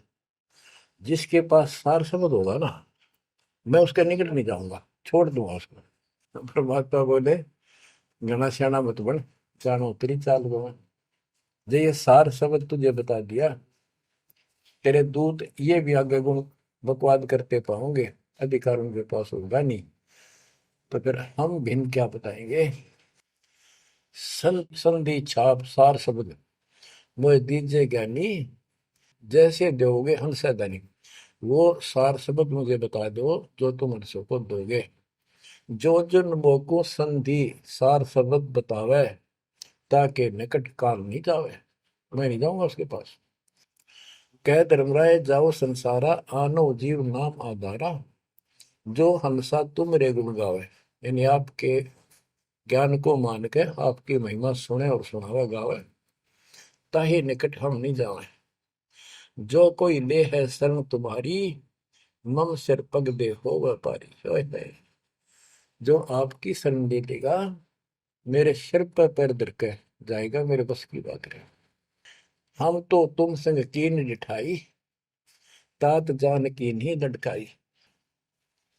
जिसके पास सार शब्द होगा ना, मैं उसके निकट नहीं जाऊंगा, छोड़ दूंगा उसको। परमात्मा बोले घना श्याणा मत बन, जानो तेरी चाल गवा। जो ये सार शब्द तुझे बता दिया, तेरे दूत ये भी आगे गुण बकवाद करते पाओगे, अधिकार उनके पास होगा नहीं, तो फिर हम भिन्न क्या बताएंगे। संधि छाप सार शब्द मोह दीजिए ज्ञानी, जैसे दोगे हंसा दानी। वो सार शब्द मुझे बता दो जो तुम हंसों को दोगे। जो जन मोको संधि सार शब्द बतावे, ताके निकट काल नहीं जावे, मैं नहीं जाऊंगा उसके पास। कह धर्मराय जाओ संसारा, आनो जीव नाम आधारा। जो हंसा तुम रे गुण गावे, यानी आपके ज्ञान को मान के आपकी महिमा सुने और सुनावे गावे, ताही निकट हम नहीं जावे। जो कोई ले है शरण तुम्हारी, मम सिर पग दे हो व्यापारी। जो आपकी शरण ले लेगा, मेरे सिर पर पैर धर के जाएगा, मेरे बस की बात है। हम तो तुम संग कीन जिठाई, तात जान की नहीं लटकाई।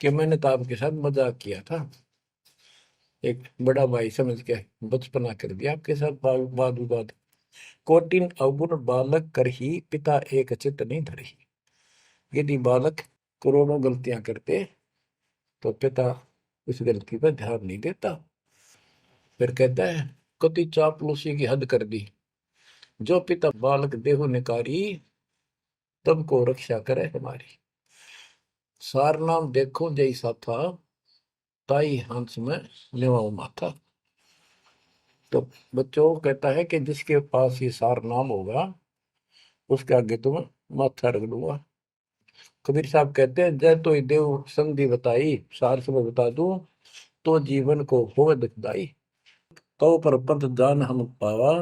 कि मैंने तो आपके साथ मजाक किया था, एक बड़ा भाई समझ के बचपना कर दिया आपके साथ, वाद विवाद। कोटिन अवगुण बालक कर ही, पिता एक चित नहीं धरही। यदि बालक करोड़ों गलतियां करते तो पिता उस गलती पर ध्यान नहीं देता। फिर कहता है कति चापलूसी की हद कर दी, जो पिता बालक देहु निकारी, तब को रक्षा करे हमारी। सार नाम देखो जैसा था, ताई हंस में लेवाओ माथा। तो बच्चों कहता है कि जिसके पास ये सार नाम होगा उसके आगे तुम माथा रख दूंगा। कबीर साहब कहते हैं जय तो देव संधि बताई, सार से मैं बता दूं तो जीवन को हो दुखदाई। तो पर पंथ जान हम पावा,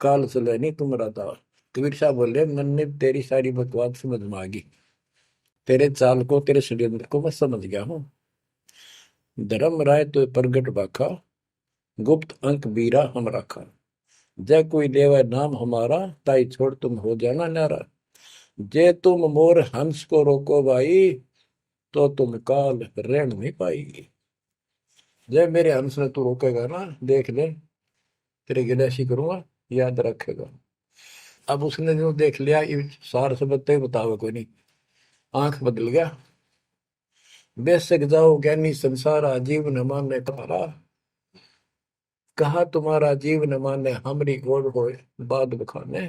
काल चले नहीं तुम दावा। कबीर साहब बोले मैंने तेरी सारी बकवास समझ में आ गई, तेरे चाल को तेरे षड्यंत्र को मैं समझ गया हूँ। धर्म राय तो प्रगट बाखा, गुप्त अंक बीरा हम रखा। जय कोई लेवा नाम हमारा, ताई छोड़ तुम हो जाना नारा। जे तुम मोर हंस को रोको भाई, तो तुम काल रेण नहीं पाएगी। जय मेरे हंस ने तू रोकेगा ना, देख ले तेरे गिले ऐसी करूंगा, याद रखेगा। अब उसने जो देख लिया ये सार से बत्ते बतावे कोई नहीं, आंख बदल गया। बेशक जाओ ज्ञानी संसार, आजीव न माने कहा, कहा तुम्हारा जीव न माने हमरी गोड़ होए बाद बखाने।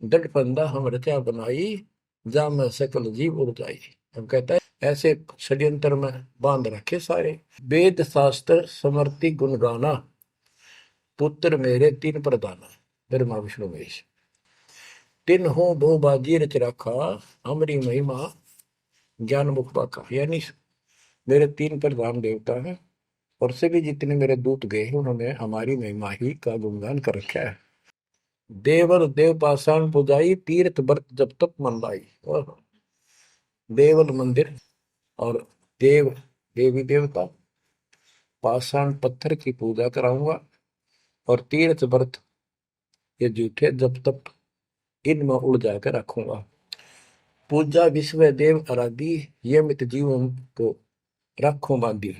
दट फंदा हम रचा बनाई, जा में सकल जीव उड़ जाई। हम कहता है ऐसे षड्यंत्र में बांध रखे सारे। वेद शास्त्र समर्ति गुण गाना, पुत्र मेरे तीन प्रधाना। ब्रह्मा विष्णु महेश तीन हो बहु बाजी रच रखा, हमारी महिमा ज्ञान मुख पाका। यानी मेरे तीन प्रधान देवता हैं और सभी जितने मेरे दूत गए हैं उन्होंने हमारी महिमा ही का गुणगान कर रखा है। देवल देव पाषाण पुजाई, तीर्थ व्रत जब तक मन लाई। और देवल मंदिर और देव देवी देवता, पाषाण पत्थर की पूजा कराऊंगा और तीर्थ व्रत ये जूठे जब तक इनमें उड़ जाकर रखूंगा। पूजा विश्व देव आराधी, ये मित जीवन को रखो बांधी।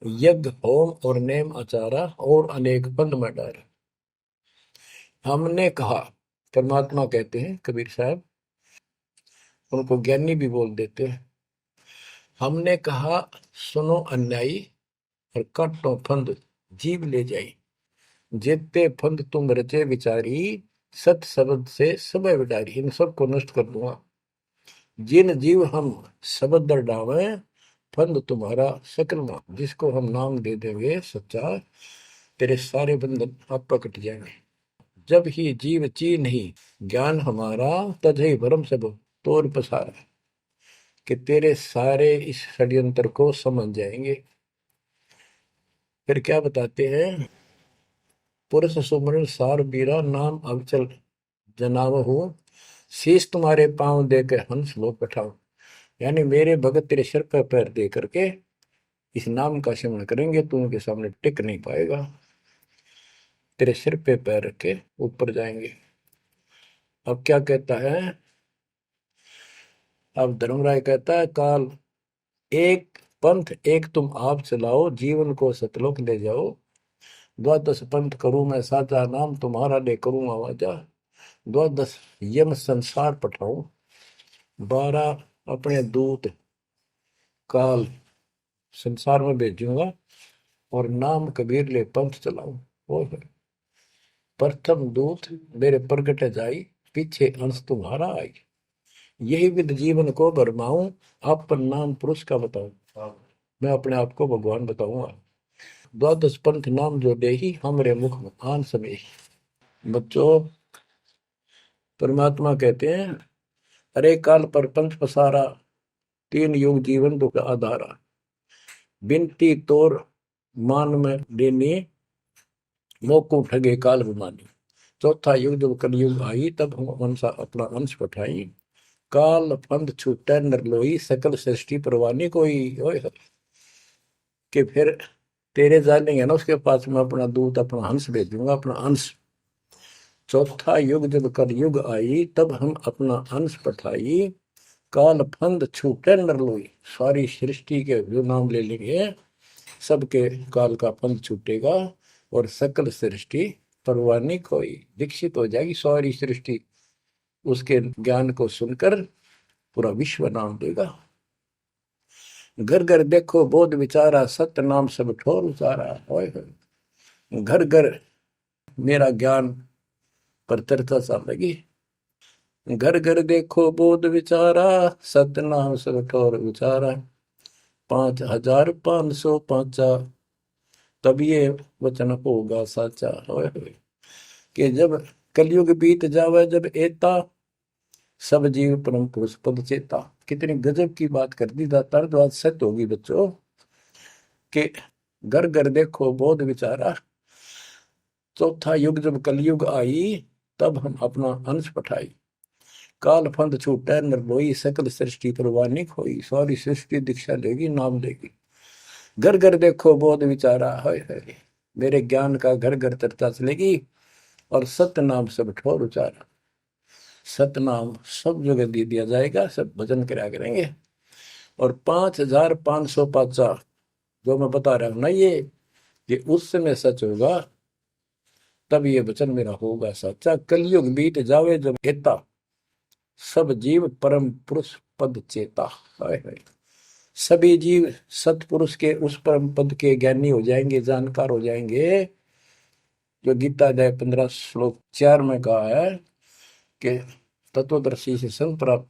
यज्ञ होम और नेम आचारा, और अनेक बंद में डार। हमने कहा, परमात्मा कहते हैं कबीर साहब, उनको ज्ञानी भी बोल देते हैं। हमने कहा सुनो अन्यायी, और काटो फंद जीव ले जाई। जेते फंद तुम रचे विचारी, सत शब्द से सब विडारी। इन सबको नष्ट कर दूंगा। जिन जीव हम शब्द दर डावे, फंद तुम्हारा सकल में। जिसको हम नाम दे देंगे सच्चा, तेरे सारे बंधन आप कट जाएंगे। जब ही जीव ची नहीं ज्ञान हमारा, तजहि भरम सब तोर पसारा। कि तेरे सारे इस षड्यंत्र को समझ जाएंगे। फिर क्या बताते हैं, पुरुष सुमरन सार बीरा, नाम अवचल जनाव हो। शीश तुम्हारे पांव दे के हंस लो बैठाओ। यानी मेरे भगत तेरे सिर पर पैर दे करके इस नाम का सिमरण करेंगे, तू उनके सामने टिक नहीं पाएगा। तेरे सिर पे पैर रख के ऊपर जाएंगे। अब क्या कहता है, अब धर्मराय कहता है काल एक पंथ एक तुम आप चलाओ, जीवन को सतलोक ले जाओ। द्वादश पंथ करूं मैं साचा, नाम तुम्हारा ले करूं आवाजा। द्वादश यम संसार पठाऊं, 12 अपने दूत काल संसार में भेजूंगा, और नाम कबीर ले पंथ चलाऊं। और प्रथम दूत मेरे प्रगट जाई, पीछे अंश तुम्हारा आई। यही विद जीवन को भरमाऊं, अपन नाम पुरुष का बताऊं। मैं अपने आप को भगवान बताऊंगा। द्वादश पंथ नाम जो देही, हमरे मुख में आन समय। बच्चों परमात्मा कहते हैं अरे काल पर पंथ पसारा, तीन युग जीवन दुख आधारा। बिनती तोर मान में देनी, मोको ठगे काल विमानी। चौथा युग जब कलयुग आई, तब हम अंशा अपना अंश पठाई। काल पंथ छूटे नर लोई, सकल सृष्टि परवानी कोई। ओए कि फिर तेरे जानेंगे ना उसके पास मैं अपना दूत अपना हंस भेज दूंगा, अपना अंश। चौथा युग जब कलयुग आई, तब हम अपना अंश पठाई। काल फंद छूटे नर लोई, सारी सृष्टि के जो नाम ले लेंगे सबके काल का फंद छूटेगा, और सकल सृष्टि परवानी कोई दीक्षित हो जाएगी। सारी सृष्टि उसके ज्ञान को सुनकर पूरा विश्व नाम देगा। घर घर देखो बोध विचारा, सत्य नाम सब ठोर उचारा। ओए होए। घर घर मेरा ज्ञान पर चर्चा चल लगी। घर घर देखो बोध विचारा, सत्य नाम सब ठोर उचारा। 5505 तब ये वचन होगा साचा। ओए होए। कि जब कलयुग बीत जावे, जब एता सब जीव परम पुरुष पद चेता। कितनी गजब की बात कर दी दातार, जो आज सत्य होगी बच्चों। कि घर घर देखो बोध विचारा, चौथा युग जब कलयुग आई, तब हम अपना अंश पठाई। काल फंद छूटे निर्लोई, सकल सृष्टि परवानी खोई। सारी सृष्टि दीक्षा लेगी, नाम लेगी। घर घर देखो बोध विचारा, है मेरे ज्ञान का घर घर चर्चा चलेगी। और सत्य नाम सब ठोर उचारा। सतनाम सब जगह दे दिया जाएगा, सब भजन करा करेंगे। और 5505 जो मैं बता रहा हूं ना, ये उस समय सच होगा, तब ये वचन मेरा होगा सच्चा। कलयुग बीत जावे जब एता, सब जीव परम पुरुष पद चेता। हाय हाय। सभी जीव सतपुरुष के उस परम पद के ज्ञानी हो जाएंगे, जानकार हो जाएंगे। जो गीता अध्याय 15 श्लोक 4 में कहा है कि तत्वदर्शी से संत प्राप्त,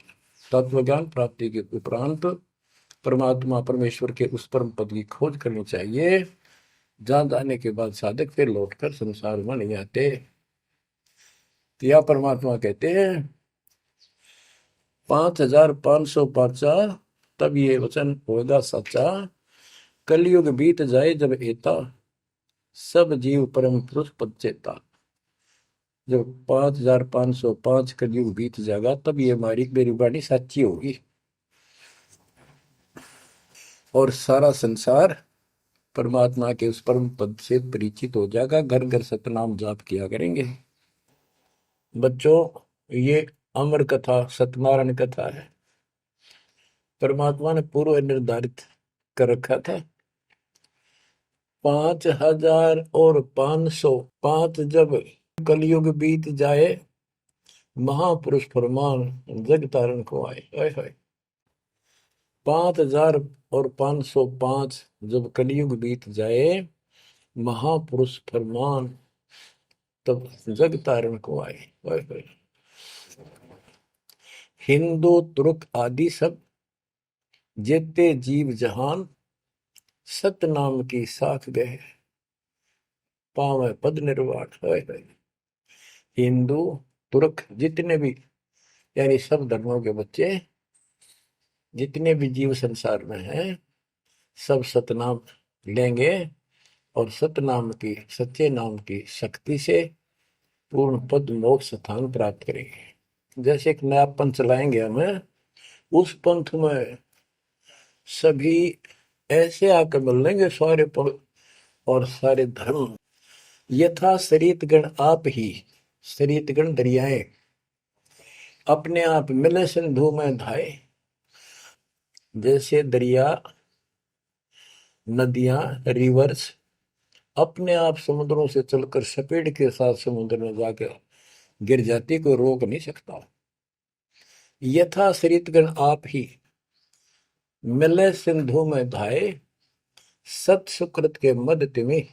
तत्व ज्ञान प्राप्ति के उपरांत परमात्मा परमेश्वर के उस परम पद की खोज करनी चाहिए, जहां जाने के बाद साधक फिर लौटकर संसार में नहीं आते। तो यह परमात्मा कहते हैं 5505 तब ये वचन होगा सच्चा। कलयुग बीत जाए जब एता, सब जीव परम पुरुष पद चेता। जब 5505 कलयुग बीत जाएगा, तब ये हमारी मेरी वाणी सच्ची होगी और सारा संसार परमात्मा के उस परम पद से परिचित हो जाएगा। घर घर सतनाम जाप किया करेंगे। बच्चों, ये अमर कथा सत्यनारायण कथा है। परमात्मा ने पूर्व निर्धारित कर रखा था 5505 जब कलयुग बीत जाए, महापुरुष फरमान जग तारण को आए। 5505 जब कलयुग बीत जाए, महापुरुष फरमान तब जग तारण को आए। हिंदू तुर्क आदि सब जेते जीव जहान, सत नाम की साख गए, पावे पद निर्वाण। हिंदू तुर्क जितने भी, यानी सब धर्मों के बच्चे, जितने भी जीव संसार में हैं, सब सतनाम लेंगे और सतनाम की, सच्चे नाम की शक्ति से पूर्ण पद मोक्ष स्थान प्राप्त करेंगे। जैसे एक नया पंथ चलाएंगे हमें, उस पंथ में सभी ऐसे आकर मिल लेंगे, सारे पद और सारे धर्म। यथा शरीत गण आप ही, शरीत गण दरियाएं अपने आप मिले सिंधु में धाए। जैसे दरिया, नदियां, रिवर्स अपने आप समुद्रों से चलकर सपेट के साथ समुद्र में जाकर गिर जाती, कोई रोक नहीं सकता। यथा शरीतगण आप ही मिले सिंधु में धाए, सत सुकृत के मद तिमि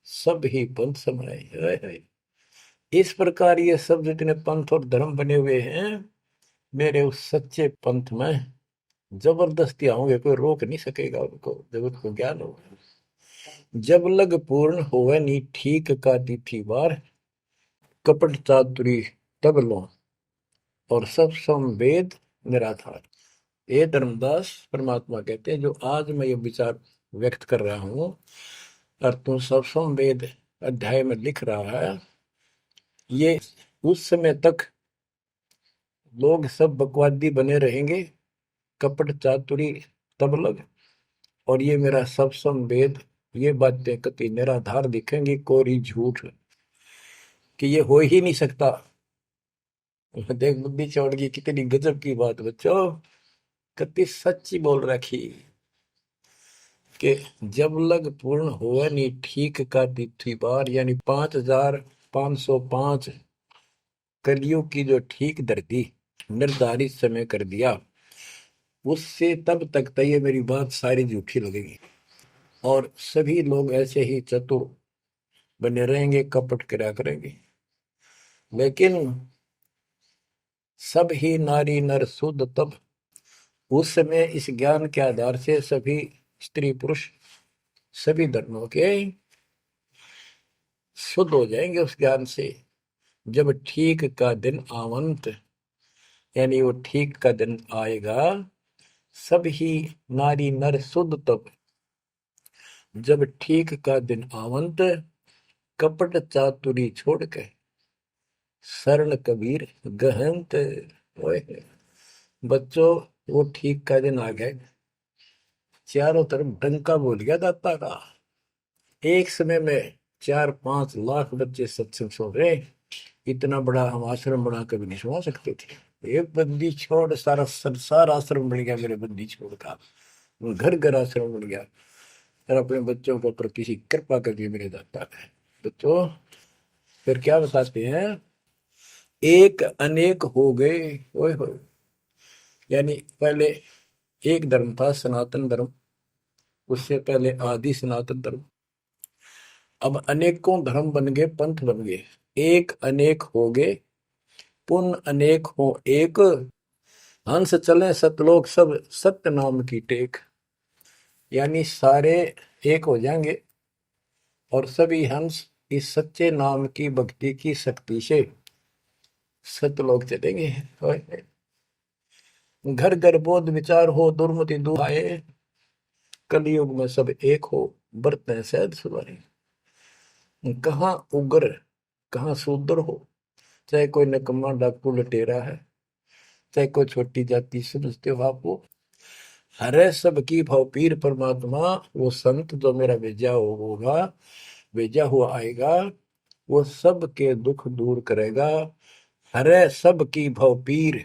सब ही पंथ समाये। इस प्रकार ये सब जितने पंथ और धर्म बने हुए हैं, मेरे उस सच्चे पंथ में जबरदस्ती आऊंगे, कोई रोक नहीं सकेगा उनको, जब उनको ज्ञान होगा। जब लग पूर्ण होवे नी ठीक का तिथि बार, कपट चातुरी तब लो और सब संवेद निराधार। ये धर्मदास परमात्मा कहते हैं, जो आज मैं ये विचार व्यक्त कर रहा हूं और तुम सब संवेद अध्याय में लिख रहा है, ये उस समय तक लोग सब बकवादी बने रहेंगे, कपट चातुरी तब लग, और ये मेरा सब संवेद, ये बातें कति निराधार दिखेंगी, कोरी झूठ, कि ये हो ही नहीं सकता। देख बुद्धि चौड़ की कितनी गजब की बात बच्चों, कति सच्ची बोल रखी। कि जब लग पूर्ण हुआ नहीं ठीक का तिथि बार, यानी 5505 कलियुग की जो ठीक धरती निर्धारित समय कर दिया, उससे तब तक तो ये मेरी बात सारी झूठी लगेगी, और सभी लोग ऐसे ही चतुर बने रहेंगे, कपट करा करेंगे। लेकिन सब ही नारी नर शुद्ध तब, उस समय इस ज्ञान के आधार से सभी स्त्री पुरुष सभी धर्मों के शुद्ध हो जाएंगे उस ज्ञान से। जब ठीक का दिन आवंत, यानी वो ठीक का दिन आएगा, सब ही नारी नर शुद्ध तब, जब ठीक का दिन आवंत, कपट चातुरी छोड़ के सरल कबीर गहंत। ओए बच्चों, वो ठीक का दिन आ गए, चारों तरफ डंका बोल गया दाता का। एक समय में 4-5 लाख बच्चे सत्संग सुन रहे। इतना बड़ा हम आश्रम बना कभी नहीं सुना सकते थे। एक बंदी छोड़ सारा संसार आश्रम बन गया मेरे बंदी छोड़ का, घर घर आश्रम बन गया। और अपने बच्चों के ऊपर किसी कृपा करके मेरे दाता है। बच्चों फिर क्या बताते हैं, एक अनेक हो गए। ओए होए, यानी पहले एक धर्म था सनातन धर्म, उससे पहले आदि सनातन धर्म, अब अनेकों धर्म बन गए, पंथ बन गए। एक अनेक हो गए, पुन अनेक हो एक, हंस चले सतलोक सब सत्य नाम की टेक। यानी सारे एक हो जाएंगे और सभी हंस इस सच्चे नाम की भक्ति की शक्ति से सतलोक चलेंगे। घर घर बोध विचार हो, दुर्मति दुहाए, कलयुग में सब एक हो, बरतें सहज सुधारे। कहाँ उग्र कहाँ शूद्र हो, चाहे कोई नकम्मा डाकू लटेरा है, चाहे कोई छोटी जाति समझते हो आप, वो हरे सबकी भाव पीर परमात्मा। वो संत जो मेरा भेजा होगा, भेजा हुआ आएगा, वो सबके दुख दूर करेगा। हरे सबकी भाव पीर,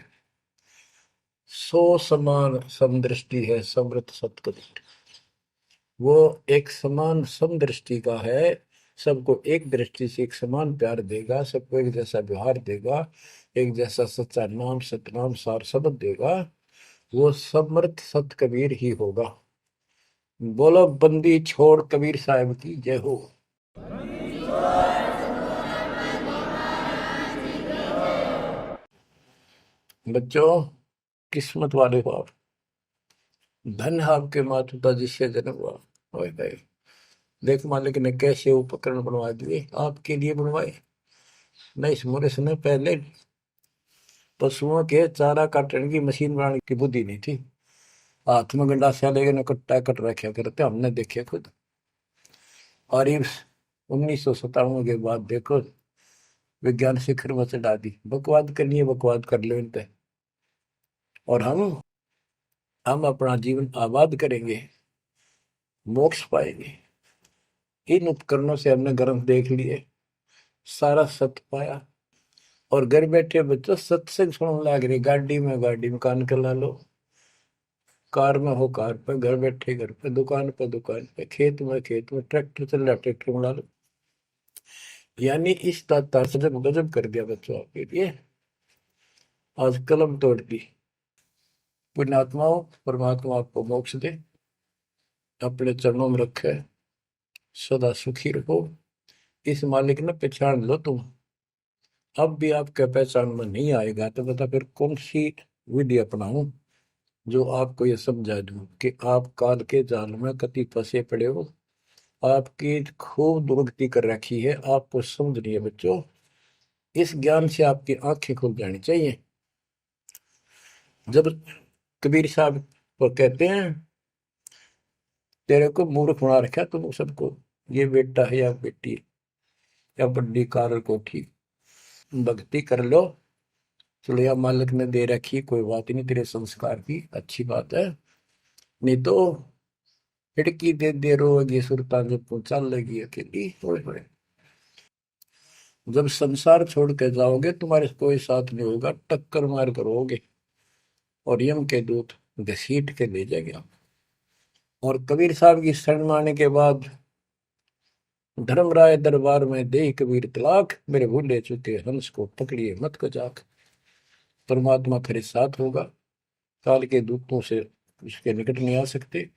सो समान समदृष्टि है समृत सतकबीर। वो एक समान समदृष्टि का है, सबको एक दृष्टि से एक समान प्यार देगा, सबको एक जैसा व्यवहार देगा, एक जैसा सच्चा नाम सतनाम सार शब्द देगा। वो समर्थ सत कबीर ही होगा। बोलो बंदी छोड़ कबीर साहब की जय हो। बच्चों किस्मत वाले हो आप, धन है आपके माता पिता जिससे जन्म हुआ। ओए भाई देख मालिक ने कैसे उपकरण बनवा दिए, आपके लिए बनवाए। नहीं समोरे समय पहले पशुओं के चारा काटने की मशीन बनाने की बुद्धि नहीं थी। हाथ में गंडासा लेके न कट्टा कट रखे करते, हमने देखे खुद। और ये 1957 के बाद देखो विज्ञान शिखर में चढ़ा दी। बकवाद करनी है बकवाद कर लो इन पे, और हम अपना जीवन आबाद करेंगे, मोक्ष पाएंगे। इन उपकरणों से हमने ग्रंथ देख लिए, सारा सत्य पाया, और घर बैठे बच्चों सत्संग सुनने लग रही। गाड़ी में कान कर ला लो, कार में हो कार पे, घर बैठे घर पे, दुकान पे दुकान पे, खेत में खेत में, ट्रैक्टर चल रहा ट्रैक्टर में ला लो। यानी इस तार से जब गजब कर दिया बच्चों आपके लिए, आज कलम तोड़ दी। पुण्यात्माओं परमात्मा आपको मोक्ष दे, अपने चरणों में रखे, सदा सुखी रहो। इस मालिक ने पहचान लो तुम। अब भी आपके पहचान में नहीं आएगा तो बता फिर कौन सी विधि अपनाऊं जो आपको ये समझा दूं कि आप काल के जाल में कति फंसे पड़े हो। आपकी खूब दुर्गति कर रखी है, आपको समझ नहीं है बच्चों। इस ज्ञान से आपकी आंखें खुल जानी चाहिए। जब कबीर साहब को कहते हैं तेरे को मूर्ख बना रखा तुम सबको, ये बेटा है या बेटी है या बड्डी कार कोठी, भक्ति कर लो, चलो या मालिक ने दे रखी, कोई बात नहीं, तेरे संस्कार की अच्छी बात है। नहीं तो खिड़की दे रोगी सुरता जब पहुंचा लेगी अकेली। होए होए, जब संसार छोड़ के जाओगे तुम्हारे कोई साथ नहीं होगा, टक्कर मार करोगे और यम के दूत घसीट के ले जाएंगे। और कबीर साहब की शरण मारने के बाद धर्मराय दरबार में दे कबीर तलाक, मेरे भूले चुके हंस को पकड़िए मत को जाक। परमात्मा फिर साथ होगा, काल के दूतों से इसके निकट नहीं आ सकते।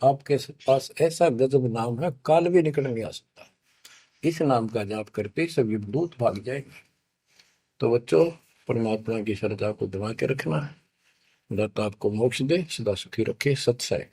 आपके पास ऐसा गजब नाम है, काल भी निकट नहीं आ सकता। इस नाम का जाप करते ही सभी दूत भाग जाएंगे। तो बच्चों, परमात्मा की श्रद्धा को दबा के रखना है। दाता आपको मोक्ष दे, सदा सुखी रखे। सत्सय।